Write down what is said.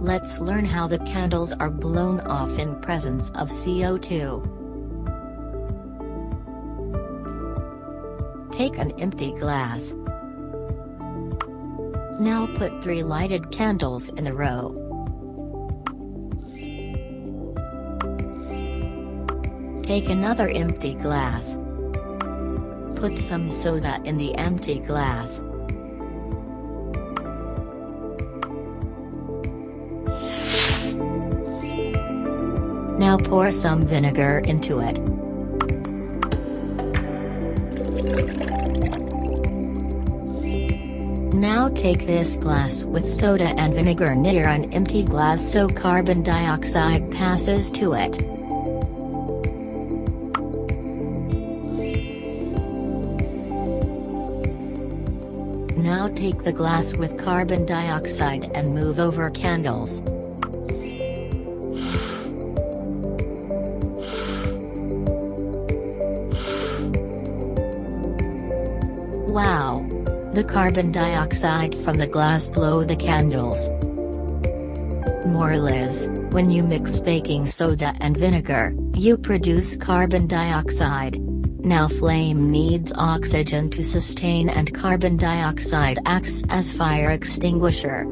Let's learn how the candles are blown off in presence of CO2. Take an empty glass. Now put 3 lighted candles in a row. Take another empty glass. Put some soda in the empty glass. Now pour some vinegar into it. Now take this glass with soda and vinegar near an empty glass so carbon dioxide passes to it. Now take the glass with carbon dioxide and move over candles. Wow! The carbon dioxide from the glass blow the candles. Moral is, when you mix baking soda and vinegar, you produce carbon dioxide. Now flame needs oxygen to sustain and carbon dioxide acts as fire extinguisher.